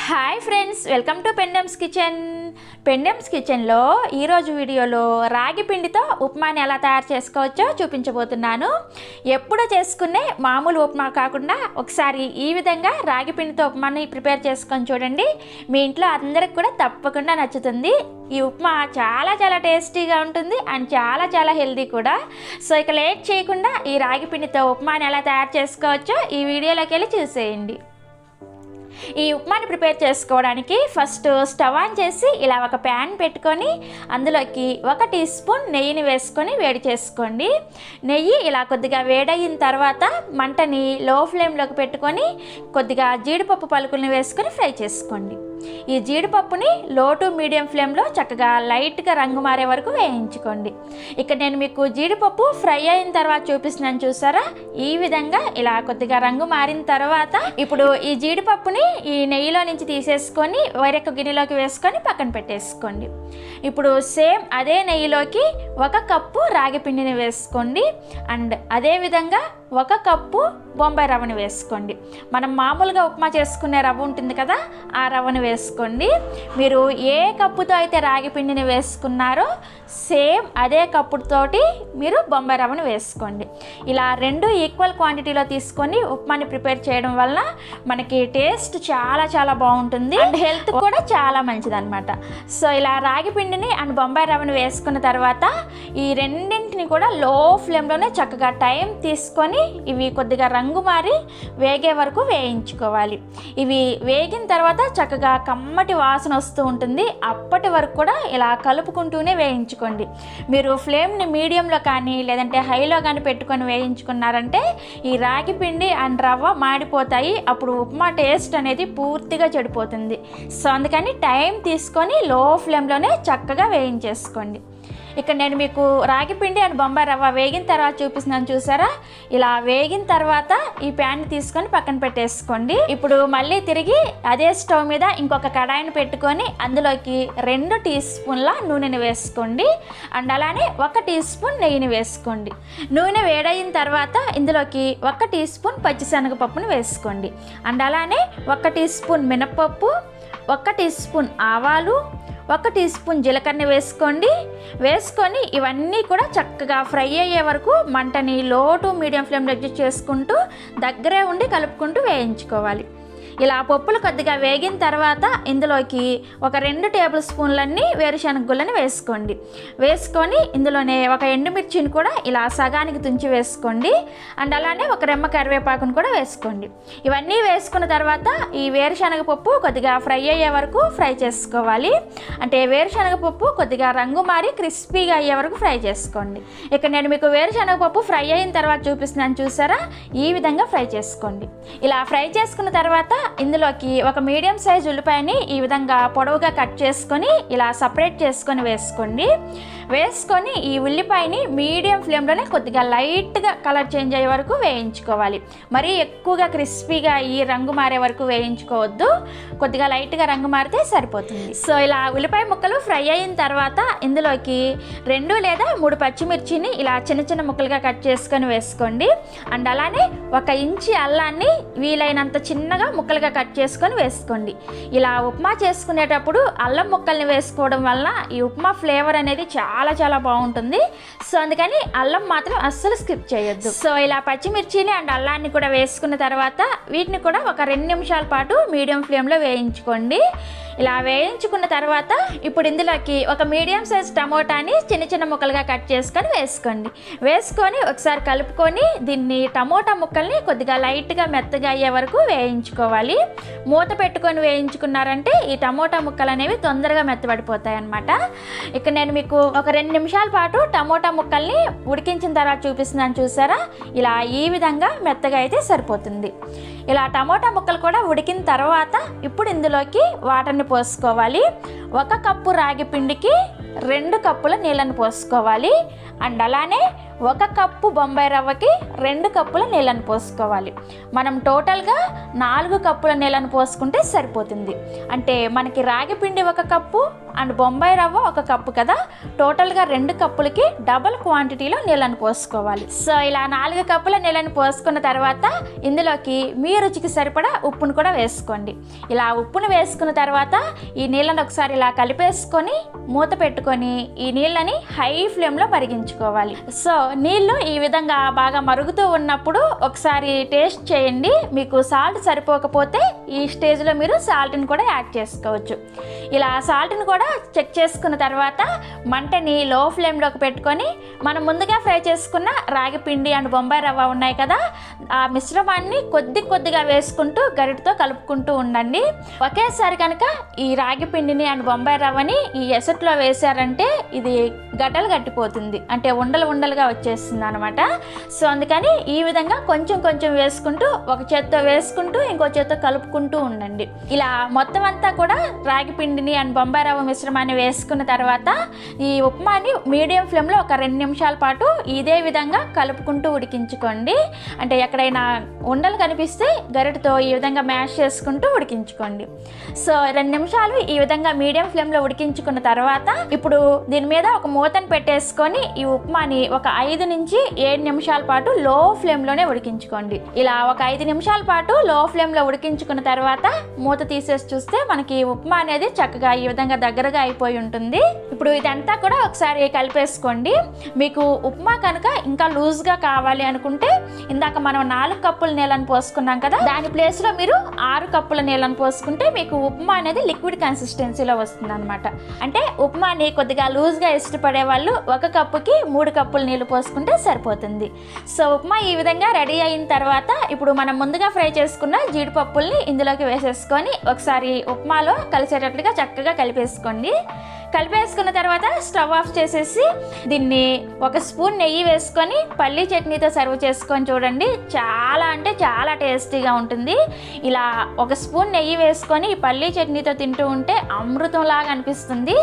Hi friends, welcome to Pendam's kitchen. Pendam's కిచెన్లో ఈరోజు వీడియోలో రాగి పిండితో ఉప్మాని ఎలా తయారు చేసుకోవచ్చో చూపించబోతున్నాను. ఎప్పుడో చేసుకునే మామూలు ఉప్మా కాకుండా ఒకసారి ఈ విధంగా రాగి పిండితో ఉప్మాని ప్రిపేర్ చేసుకొని చూడండి. మీ ఇంట్లో అందరికి కూడా తప్పకుండా నచ్చుతుంది. ఈ ఉప్మా చాలా చాలా టేస్టీగా ఉంటుంది అండ్ చాలా హెల్దీ కూడా. సో ఇక లేట్ చేయకుండా ఈ రాగి పిండితో ఉప్మాని ఎలా తయారు చేసుకోవచ్చో ఈ వీడియోలోకి వెళ్ళి చూసేయండి. ఈ ఉప్మాని ప్రిపేర్ చేసుకోవడానికి ఫస్ట్ స్టవ్ ఆన్ చేసి ఇలా ఒక ప్యాన్ పెట్టుకొని అందులోకి 1 టీ స్పూన్ నెయ్యిని వేసుకొని వేడి చేసుకోండి. నెయ్యి ఇలా కొద్దిగా వేడయిన తర్వాత మంటని లో ఫ్లేమ్లోకి పెట్టుకొని కొద్దిగా జీడిపప్పు పలుకుల్ని వేసుకొని ఫ్రై చేసుకోండి. ఈ జీడిపప్పుని లో టు మీడియం ఫ్లేమ్లో చక్కగా లైట్గా రంగు మారే వరకు వేయించుకోండి. ఇక్కడ నేను మీకు జీడిపప్పు ఫ్రై అయిన తర్వాత చూపిస్తున్నాను, చూసారా? ఈ విధంగా ఇలా కొద్దిగా రంగు మారిన తర్వాత ఇప్పుడు ఈ జీడిపప్పుని ఈ నెయ్యిలో నుంచి తీసేసుకొని వేరొక గిన్నెలోకి వేసుకొని పక్కన పెట్టేసుకోండి. ఇప్పుడు సేమ్ అదే నెయ్యిలోకి 1 కప్పు రాగి పిండిని వేసుకోండి అండ్ అదేవిధంగా 1 కప్పు బొంబాయి రవ్వని వేసుకోండి. మనం మామూలుగా ఉప్మా చేసుకునే రవ్వ ఉంటుంది కదా, ఆ రవ్వని వేసుకోండి. మీరు ఏ కప్పుతో అయితే రాగి పిండిని వేసుకున్నారో సేమ్ అదే కప్పుతోటి మీరు బొంబాయి రవ్వని వేసుకోండి. ఇలా 2 ఈక్వల్ క్వాంటిటీలో తీసుకొని ఉప్మాని ప్రిపేర్ చేయడం వల్ల మనకి టేస్ట్ చాలా బాగుంటుంది అండ్ హెల్త్ కూడా చాలా మంచిది అనమాట. సో ఇలా రాగి పిండిని అండ్ బొంబాయి రవ్వని వేసుకున్న తర్వాత ఈ రెండింటిని కూడా లో ఫ్లేమ్లోనే చక్కగా టైం తీసుకొని ఇవి కొద్దిగా రంగు మారి వేగే వరకు వేయించుకోవాలి. ఇవి వేగిన తర్వాత చక్కగా కమ్మటి వాసన వస్తూ ఉంటుంది. అప్పటి వరకు కూడా ఇలా కలుపుకుంటూనే వేయించుకోండి. మీరు ఫ్లేమ్ని మీడియంలో కానీ లేదంటే హైలో కానీ పెట్టుకొని వేయించుకున్నారంటే ఈ రాగి పిండి అండ్ రవ్వ మాడిపోతాయి. అప్పుడు ఉప్మా టేస్ట్ అనేది పూర్తిగా చెడిపోతుంది. సో అందుకని టైం తీసుకొని లో ఫ్లేమ్లోనే చక్కగా వేయించేసుకోండి. ఇక్కడ నేను మీకు రాగి పిండి అండ్ బొంబాయి రవ్వ వేగిన తర్వాత చూపిస్తున్నాను, చూసారా? ఇలా వేగిన తర్వాత ఈ ప్యాన్ తీసుకొని పక్కన పెట్టేసుకోండి. ఇప్పుడు మళ్ళీ తిరిగి అదే స్టవ్ మీద ఇంకొక కడాయిని పెట్టుకొని అందులోకి 2 టీ స్పూన్ల నూనెని వేసుకోండి అండ్ అలానే 1 టీ స్పూన్ నెయ్యిని వేసుకోండి. నూనె వేడైన తర్వాత ఇందులోకి 1 టీ స్పూన్ పచ్చిశనగపప్పును వేసుకోండి అండ్ అలానే 1 టీ స్పూన్ మినపప్పు, 1 టీ స్పూన్ ఆవాలు, 1 టీ స్పూన్ జీలకర్ర వేసుకొని ఇవన్నీ కూడా చక్కగా ఫ్రై అయ్యే వరకు మంటని లో టు మీడియం ఫ్లేమ్లో అడ్జస్ట్ చేసుకుంటూ దగ్గరే ఉండి కలుపుకుంటూ వేయించుకోవాలి. ఇలా పప్పులు కొద్దిగా వేగిన తర్వాత ఇందులోకి ఒక 2 టేబుల్ స్పూన్లన్నీ వేరుశనగ గుళ్ళని వేసుకొని ఇందులోనే 1 ఎండుమిర్చిని కూడా ఇలా సగానికి తుంచి వేసుకోండి అండ్ అలానే 1 రెమ్మ కరివేపాకును కూడా వేసుకోండి. ఇవన్నీ వేసుకున్న తర్వాత ఈ వేరుశనగ పప్పు కొద్దిగా ఫ్రై అయ్యే వరకు ఫ్రై చేసుకోవాలి. అంటే వేరుశనగ పప్పు కొద్దిగా రంగు మారి క్రిస్పీగా అయ్యే వరకు ఫ్రై చేసుకోండి. ఇక్కడ నేను మీకు వేరుశనగ పప్పు ఫ్రై అయిన తర్వాత చూపిస్తున్నాను, చూసారా? ఈ విధంగా ఫ్రై చేసుకోండి. ఇలా ఫ్రై చేసుకున్న తర్వాత ఇందులోకి ఒక మీడియం సైజ్ ఉల్లిపాయని ఈ విధంగా పొడవుగా కట్ చేసుకొని ఇలా సపరేట్ చేసుకొని వేసుకొని ఈ ఉల్లిపాయని మీడియం ఫ్లేమ్లోనే కొద్దిగా లైట్గా కలర్ చేంజ్ అయ్యే వరకు వేయించుకోవాలి. మరీ ఎక్కువగా క్రిస్పీగా ఈ రంగు మారే వరకు వేయించుకోవద్దు, కొద్దిగా లైట్గా రంగు మారితే సరిపోతుంది. సో ఇలా ఉల్లిపాయ ముక్కలు ఫ్రై అయిన తర్వాత ఇందులోకి 2 లేదా 3 పచ్చిమిర్చిని ఇలా చిన్న ముక్కలుగా కట్ చేసుకొని వేసుకోండి అండ్ అలానే 1 ఇంచి అల్లాన్ని వీలైనంత చిన్నగా ముక్కలుగా కట్ చేసుకొని వేసుకోండి. ఇలా ఉప్మా చేసుకునేటప్పుడు అల్లం ముక్కల్ని వేసుకోవడం వల్ల ఈ ఉప్మా ఫ్లేవర్ అనేది చాలా బాగుంటుంది. సో అందుకని అల్లం మాత్రం అస్సలు స్కిప్ చేయొద్దు. సో ఇలా పచ్చిమిర్చిని అండ్ అల్లాన్ని కూడా వేసుకున్న తర్వాత వీటిని కూడా ఒక 2 నిమిషాల పాటు మీడియం ఫ్లేమ్లో వేయించుకోండి. ఇలా వేయించుకున్న తర్వాత ఇప్పుడు ఇందులోకి ఒక మీడియం సైజ్ టమోటాని చిన్న ముక్కలుగా కట్ చేసుకొని వేసుకొని ఒకసారి కలుపుకొని దీన్ని టమోటా ముక్కల్ని కొద్దిగా లైట్గా మెత్తగా అయ్యే వరకు వేయించుకోవాలి. మూత పెట్టుకొని వేయించుకున్నారంటే ఈ టమోటా ముక్కలు అనేవి తొందరగా మెత్తబడిపోతాయి అన్నమాట. ఇక్కడ నేను మీకు ఒక 2 నిమిషాల పాటు టమోటా ముక్కల్ని ఉడికించిన తర్వాత చూపిస్తున్నాను, చూసారా? ఇలా ఈ విధంగా మెత్తగా అయితే సరిపోతుంది. ఇలా టమోటా ముక్కలు కూడా ఉడికిన తర్వాత ఇప్పుడు ఇందులోకి వాటర్ని పోసుకోవాలి. 1 కప్పు రాగి పిండికి 2 కప్పుల నీళ్ళని పోసుకోవాలి అండ్ అలానే 1 కప్పు బొంబాయి రవ్వకి 2 కప్పుల నీళ్ళని పోసుకోవాలి. మనం టోటల్గా 4 కప్పుల నీళ్ళని పోసుకుంటే సరిపోతుంది. అంటే మనకి రాగి పిండి 1 కప్పు అండ్ బొంబాయి రవ్వ 1 కప్పు కదా, టోటల్గా 2 కప్పులకి డబుల్ క్వాంటిటీలో నీళ్ళని పోసుకోవాలి. సో ఇలా 4 కప్పుల నీళ్ళని పోసుకున్న తర్వాత ఇందులోకి మీ రుచికి సరిపడా ఉప్పును కూడా వేసుకోండి. ఇలా ఉప్పును వేసుకున్న తర్వాత ఈ నీళ్ళని ఒకసారి ఇలా కలిపేసుకొని మూత పెట్టుకొని ఈ నీళ్ళని హై ఫ్లేమ్లో మరిగించుకోవాలి. సో నీళ్ళు ఈ విధంగా బాగా మరుగుతూ ఉన్నప్పుడు ఒకసారి టేస్ట్ చేయండి. మీకు సాల్ట్ సరిపోకపోతే ఈ స్టేజ్లో మీరు సాల్ట్ని కూడా యాడ్ చేసుకోవచ్చు. ఇలా సాల్ట్ని కూడా చెక్ చేసుకున్న తర్వాత మంటని లో ఫ్లేమ్లోకి పెట్టుకొని మనం ముందుగా ఫ్రై చేసుకున్న రాగి పిండి అండ్ బొంబాయి రవ్వ ఉన్నాయి కదా, ఆ మిశ్రమాన్ని కొద్దిగా వేసుకుంటూ గరిటతో కలుపుకుంటూ ఉండండి. ఒకేసారి కనుక ఈ రాగి పిండిని అండ్ బొంబాయి రవ్వని ఈ ఎసట్లో వేసారంటే ఇది గడ్డలు కట్టిపోతుంది, అంటే ఉండలుగా వచ్చేస్తుంది అనమాట. సో అందుకని ఈ విధంగా కొంచెం వేసుకుంటూ ఒక చేత్తో వేసుకుంటూ ఇంకో చేత్తో కలుపుకుంటూ ఉండండి. ఇలా మొత్తం అంతా కూడా రాగి పిండిని అండ్ బొంబాయి రవ్వ మిశ్రమాన్ని వేసుకున్న తర్వాత ఈ ఉప్మాని మీడియం ఫ్లేమ్లో ఒక 2 నిమిషాల పాటు ఇదే విధంగా కలుపుకుంటూ ఉడికించుకోండి. అంటే ఎక్కడైనా ఉండలు కనిపిస్తే గరిటతో ఈ విధంగా మ్యాష్ చేసుకుంటూ ఉడికించుకోండి. సో 2 నిమిషాలు ఈ విధంగా మీడియం ఫ్లేమ్లో ఉడికించుకున్న తర్వాత ఇప్పుడు దీని మీద ఒక మూతను పెట్టేసుకొని ఈ ఉప్మాని ఒక 5 నుంచి 7 నిమిషాల పాటు లో ఫ్లేమ్లోనే ఉడికించుకోండి. ఇలా ఒక 5 నిమిషాల పాటు లో ఫ్లేమ్లో ఉడికించుకున్న తర్వాత మూత తీసేసి చూస్తే మనకి ఉప్మా అనేది చక్కగా ఈ విధంగా దగ్గరగా అయిపోయి ఉంటుంది. ఇప్పుడు ఇదంతా కూడా ఒకసారి కలిపేసుకోండి. మీకు ఉప్మా కనుక ఇంకా లూజ్గా కావాలి అనుకుంటే ఇందాక మనం 4 కప్పుల నీళ్ళని పోసుకున్నాం కదా, దాని ప్లేస్లో మీరు 6 కప్పుల నీళ్ళని పోసుకుంటే మీకు ఉప్మా అనేది లిక్విడ్ కన్సిస్టెన్సీలో వస్తుంది అనమాట. అంటే ఉప్మాని కొద్దిగా లూజ్గా ఇష్టపడే వాళ్ళు 1 కప్పుకి 3 కప్పుల నీళ్ళు పోసుకుంటే సరిపోతుంది. సో ఉప్మా ఈ విధంగా రెడీ అయిన తర్వాత ఇప్పుడు మనం ముందుగా ఫ్రై చేసుకున్న జీడిపప్పుల్ని ఇందులోకి వేసేసుకొని ఒకసారి ఉప్మాలో కలిసేటట్లుగా చక్కగా కలిపేసుకోండి. కలిపేసుకున్న తర్వాత స్టవ్ ఆఫ్ చేసేసి దీన్ని 1 స్పూన్ నెయ్యి వేసుకొని పల్లీ చట్నీతో సర్వ్ చేసుకొని చూడండి. చాలా అంటే చాలా టేస్టీగా ఉంటుంది. ఇలా 1 స్పూన్ నెయ్యి వేసుకొని పల్లీ చట్నీతో తింటూ ఉంటే అమృతంలాగా అనిపిస్తుంది.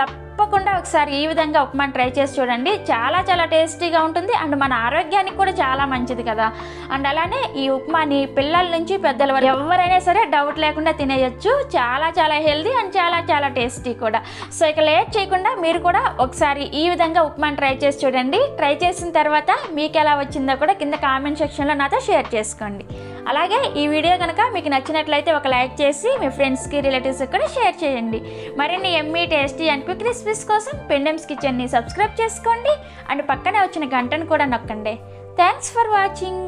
తప్పకుండా ఒకసారి ఈ విధంగా ఉప్మాని ట్రై చేసి చూడండి. చాలా టేస్టీగా ఉంటుంది అండ్ మన ఆరోగ్యానికి కూడా చాలా మంచిది కదా. అండ్ అలానే ఈ ఉప్మాని పిల్లల నుంచి పెద్దల వరకు ఎవరైనా సరే డౌట్ లేకుండా తినేయచ్చు. చాలా హెల్దీ అండ్ చాలా టేస్టీ కూడా. సో ఇక లేట్ చేయకుండా మీరు కూడా ఒకసారి ఈ విధంగా ఉప్మాని ట్రై చేసి చూడండి. ట్రై చేసిన తర్వాత మీకు ఎలా వచ్చిందో కూడా కింద కామెంట్ సెక్షన్లో నాతో షేర్ చేసుకోండి. అలాగే ఈ వీడియో కనుక మీకు నచ్చినట్లయితే ఒక లైక్ చేసి మీ ఫ్రెండ్స్కి రిలేటివ్స్కి కూడా షేర్ చేయండి. మరిన్ని Emmy tasty and quick recipes కోసం పెండెమ్స్ కిచెన్ని సబ్స్క్రైబ్ చేసుకోండి అండ్ పక్కనే వచ్చిన గంటను కూడా నొక్కండి. Thanks for watching.